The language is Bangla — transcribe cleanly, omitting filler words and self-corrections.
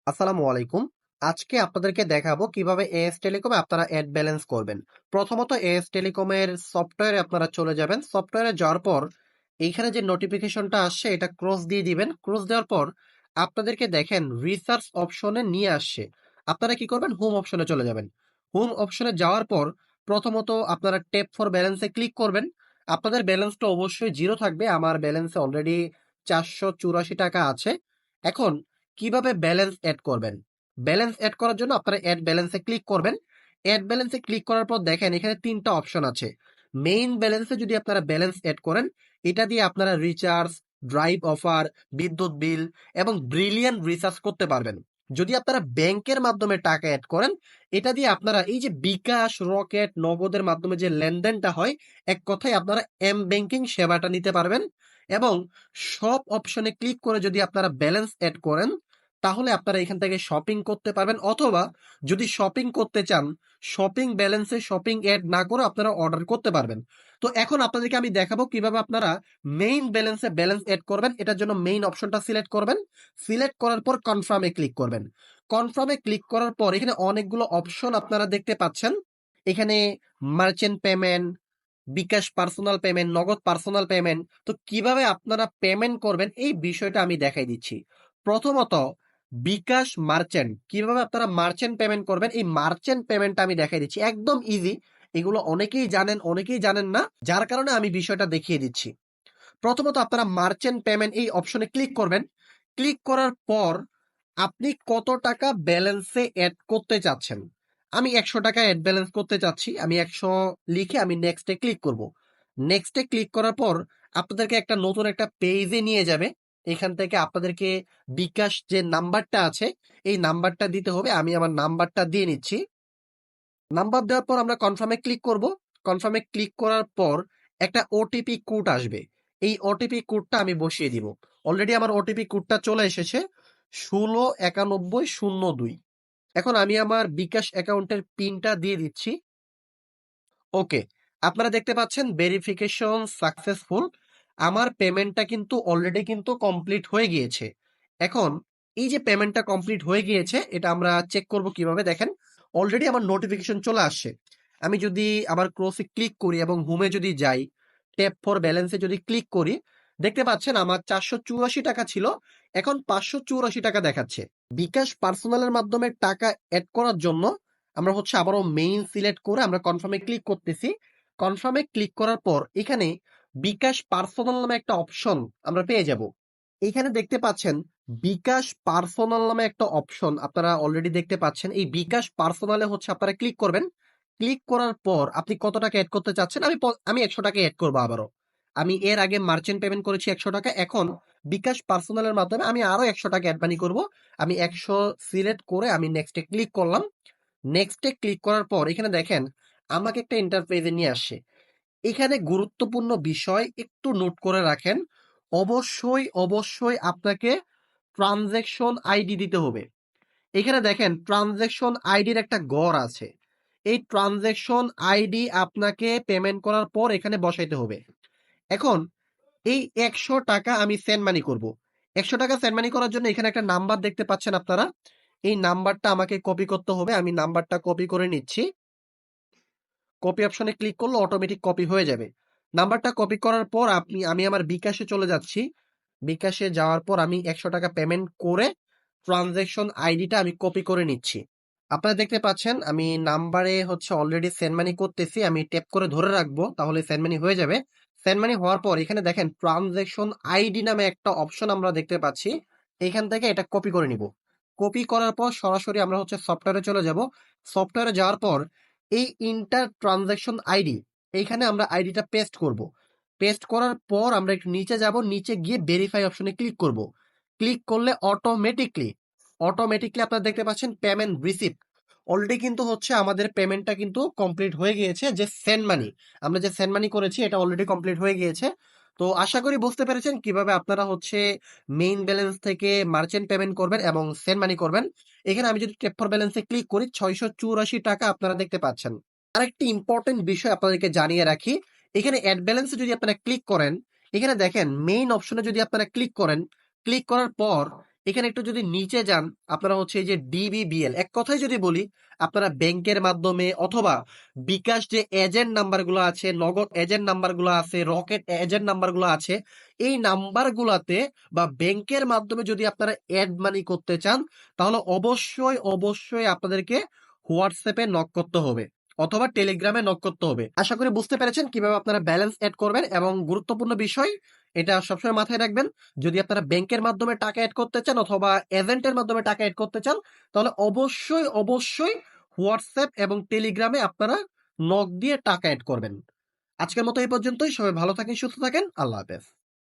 আসসালামু আলাইকুম। আজকে আপনাদেরকে দেখাবো কিভাবে এএস টেলিকমে আপনারা অ্যাড ব্যালেন্স করবেন। প্রথমত এএস টেলিকমের সফটওয়্যারে আপনারা চলে যাবেন। সফটওয়্যারে যাওয়ার পর এইখানে যে নোটিফিকেশনটা আসছে এটা ক্রস দিয়ে দিবেন। ক্রস দেওয়ার পর আপনাদেরকে দেখেন রিসার্চ অপশনে নিয়ে আসছে। আপনারা কি করবেন? হোম অপশনে চলে যাবেন। হোম অপশনে যাওয়ার পর প্রথমত আপনারা ট্যাপ ফর ব্যালেন্সে ক্লিক করবেন। আপনাদের ব্যালেন্সটা অবশ্যই জিরো থাকবে। আমার ব্যালেন্সে অলরেডি 484 টাকা আছে। এখন কিভাবে ব্যালেন্স এড করবেন? ব্যালেন্স এড করার জন্য আপনারা এড ব্যালেন্সে ক্লিক করবেন। এড ব্যালেন্সে ক্লিক করার পর দেখেন এখানে ৩ টা অপশন আছে। মেইন ব্যালেন্সে যদি আপনারা ব্যালেন্স এড করেন, এটা দিয়ে আপনারা রিচার্জ, ড্রাইভ অফার, বিদ্যুৎ বিল এবং ব্রিলিয়ান্ট রিচার্জ করতে পারবেন। যদি আপনারা ব্যাংকের মাধ্যমে টাকা এড করেন, এটা দিয়ে আপনারা এই যে বিকাশ, রকেট, নগদের মাধ্যমে যে লেনদেনটা হয়, এক কথায় আপনারা এম ব্যাংকিং সেবাটা নিতে পারবেন এবং সব অপশনে ক্লিক করে যদি আপনারা ব্যালেন্স এড করেন, তাহলে আপনারা এখান থেকে শপিং করতে পারবেন অথবা যদি শপিং করতে চান, শপিং ব্যালেন্সে শপিং এড না করে আপনারা অর্ডার করতে পারবেন। তো এখন আপনাদেরকে আমি দেখাবো কিভাবে আপনারা মেইন ব্যালেন্সে ব্যালেন্স এড করবেন। এটার জন্য মেইন অপশনটা সিলেক্ট করবেন। সিলেক্ট করার পর কনফার্মে ক্লিক করবেন। কনফার্মে ক্লিক করার পর এখানে অনেকগুলো অপশন আপনারা দেখতে পাচ্ছেন। এখানে মার্চেন্ট পেমেন্ট, বিকাশ পার্সোনাল পেমেন্ট, নগদ পার্সোনাল পেমেন্ট। তো কিভাবে আপনারা পেমেন্ট করবেন এই বিষয়টা আমি দেখাই দিচ্ছি। প্রথমত বিকাশ মার্চেন্ট, কিভাবে আপনারা মার্চেন্ট পেমেন্ট করবেন এই মার্চেন্ট পেমেন্টটা আমি দেখাই দিচ্ছি। একদম ইজি। এগুলো অনেকেই জানেন, অনেকেই জানেন না, যার কারণে আমি বিষয়টা দেখিয়ে দিচ্ছি। প্রথমত আপনারা মার্চেন্ট পেমেন্ট এই অপশনে ক্লিক করবেন। ক্লিক করার পর আপনি কত টাকা ব্যালেন্সে এড করতে চাচ্ছেন? আমি ১০০ টাকা এড ব্যালেন্স করতে চাচ্ছি। আমি ১০০ লিখে আমি নেক্সটে ক্লিক করব। নেক্সটে ক্লিক করার পর আপনাদেরকে একটা নতুন একটা পেজে নিয়ে যাবে। এখান থেকে আপনাদেরকে বিকাশ যে নাম্বারটা আছে এই নাম্বারটা দিতে হবে। আমি আমার নাম্বারটা দিয়ে নিচ্ছি। নাম্বার দেওয়ার পর আমরা কনফার্মে ক্লিক করব। কনফার্মে ক্লিক করার পর একটা ওটিপি কোড আসবে। এই ওটিপি কোডটা আমি বসিয়ে দিব। অলরেডি আমার ওটিপি কোডটা চলে এসেছে ১৬৯১০২। এখন আমি আমার বিকাশ অ্যাকাউন্টের পিনটা দিয়ে দিচ্ছি। ওকে। আপনারা দেখতে পাচ্ছেন ভেরিফিকেশন সাকসেসফুল। আমার পেমেন্টটা কিন্তু অলরেডি কিন্তু কমপ্লিট হয়ে গিয়েছে। এখন এই যে পেমেন্টটা কমপ্লিট হয়ে গিয়েছে এটা আমরা চেক করব কিভাবে? দেখেন অলরেডি আমার নোটিফিকেশন চলে আসছে। আমি যদি আবার ক্রসে ক্লিক করি এবং হোমে যদি যাই, ট্যাপ ফর ব্যালেন্সে যদি ক্লিক করি, দেখতে পাচ্ছেন আমার ৪৮৪ টাকা ছিল, এখন ৫৮৪ টাকা দেখাচ্ছে। বিকাশ পার্সোনালের মাধ্যমে টাকা এড করার জন্য আমরা হচ্ছে আবারও মেইন সিলেক্ট করে আমরা কনফার্মে ক্লিক করতেছি। কনফার্মে ক্লিক করার পর এখানে বিকাশ পার্সোনাল নামে একটা অপশন আমরা পেয়ে যাব। এইখানে দেখতে পাচ্ছেন বিকাশ পার্সোনাল নামে একটা অপশন আপনারা অলরেডি দেখতে পাচ্ছেন। এই বিকাশ পার্সোনালে হচ্ছে আপনারা ক্লিক করবেন। ক্লিক করার পর আপনি কত টাকা এড করতে চাচ্ছেন? আমি ১০০ টাকা এড করব আবারও। আমি এর আগে মার্চেন্ট পেমেন্ট করেছি ১০০ টাকা। এখন বিকাশ পার্সোনালের মাধ্যমে আমি আরো ১০০ টাকা অ্যাড মানি করব। আমি ১০০ সিলেক্ট করে আমি নেক্সটে ক্লিক করলাম। নেক্সটে ক্লিক করার পর এখানে দেখেন আমাকে একটা ইন্টারফেসে নিয়ে আসছে। এখানে গুরুত্বপূর্ণ বিষয় একটু নোট করে রাখেন। অবশ্যই আপনাকে ট্রানজ্যাকশন আইডি দিতে হবে। এখানে দেখেন ট্রানজ্যাকশন আইডির একটা ঘর আছে। এই ট্রানজ্যাকশন আইডি আপনাকে পেমেন্ট করার পর এখানে বসাইতে হবে। এখন এই ১০০ টাকা আমি সেন্ড মানি করব। ১০০ টাকা সেন্ড মানি করার জন্য এখানে একটা নাম্বার দেখতে পাচ্ছেন আপনারা। এই নাম্বারটা আমাকে কপি করতে হবে। আমি নাম্বারটা কপি করে নিচ্ছি। কপি অপশনে ক্লিক করলে অটোমেটিক কপি হয়ে যাবে। নাম্বারটা কপি করার পর আমি আমার বিকাশে চলে যাচ্ছি। বিকাশে যাওয়ার পর আমি ১০০ টাকা পেমেন্ট করে ট্রানজ্যাকশন আইডিটা আমি কপি করে নিচ্ছি। আপনারা দেখতে পাচ্ছেন আমি নাম্বারে হচ্ছে অলরেডি সেন্ড মানি করতেছি। আমি ট্যাপ করে ধরে রাখবো তাহলে সেন্ড মানি হয়ে যাবে। সেন্ড মানি হওয়ার পর এখানে দেখেন ট্রানজ্যাকশন আইডি নামে একটা অপশন আমরা দেখতে পাচ্ছি। এখান থেকে এটা কপি করে নিব। কপি করার পর সরাসরি আমরা হচ্ছে সফটওয়্যারে চলে যাব। সফটওয়্যারে যাওয়ার পর এই ইন্টার ট্রানজ্যাকশন আইডি এইখানে আমরা আইডিটা পেস্ট করব। পেস্ট করার পর আমরা একটু নিচে যাব, নিচে গিয়ে ভেরিফাই অপশনে ক্লিক করব। ক্লিক করলে অটোমেটিকলি আপনারা দেখতে পাচ্ছেন পেমেন্ট রিসিপ্ট। অলরেডি কিন্তু হচ্ছে আমাদের পেমেন্টটা কিন্তু কমপ্লিট হয়ে গিয়েছে। যে সেন্ড মানি, আমরা যে সেন্ড মানি করেছি এটা অলরেডি কমপ্লিট হয়ে গিয়েছে। তো আশা করি বুঝতে পেরেছেন কিভাবে আপনারা হচ্ছে মেইন ব্যালেন্স থেকে মার্চেন্ট পেমেন্ট করবেন এবং সেন্ড মানি করবেন। এখানে আমি যদি ট্যাপ ফর ব্যালেন্সে ক্লিক করি ৬৮৪ টাকা আপনারা দেখতে পাচ্ছেন। আরেকটি ইম্পর্টেন্ট বিষয় আপনাদেরকে জানিয়ে রাখি, এখানে অ্যাড ব্যালেন্সে যদি আপনারা ক্লিক করেন, এখানে দেখেন মেইন অপশনে যদি আপনারা ক্লিক করেন, ক্লিক করার পর এখানে একটু যদি নিচে যান, আপনারা হচ্ছে এই যে ডিবিবিএল, এক কথায় যদি বলি, আপনারা ব্যাংকের মাধ্যমে অথবা বিকাশ যে এজেন্ট নাম্বারগুলো আছে, নগদ এজেন্ট নাম্বারগুলো আছে, রকেট এজেন্ট নাম্বারগুলো আছে, এই নাম্বারগুলাতে বা ব্যাংকের মাধ্যমে যদি আপনারা অ্যাড মানি করতে চান, তাহলে অবশ্যই অবশ্যই আপনাদেরকে হোয়াটসঅ্যাপে নক করতে হবে অথবা টেলিগ্রামে নক করতে হবে। আশা করি বুঝতে পেরেছেন কিভাবে আপনারা ব্যালেন্স অ্যাড করবেন, এবং গুরুত্বপূর্ণ বিষয় এটা সবসময় মাথায় রাখবেন, যদি আপনারা ব্যাংকের মাধ্যমে টাকা অ্যাড করতে চান অথবা এজেন্টের মাধ্যমে টাকা অ্যাড করতে চান, তাহলে অবশ্যই অবশ্যই হোয়াটসঅ্যাপ এবং টেলিগ্রামে আপনারা নক দিয়ে টাকা অ্যাড করবেন। আজকের মতো এই পর্যন্তই। সবাই ভালো থাকেন, সুস্থ থাকেন। আল্লাহ হাফেজ।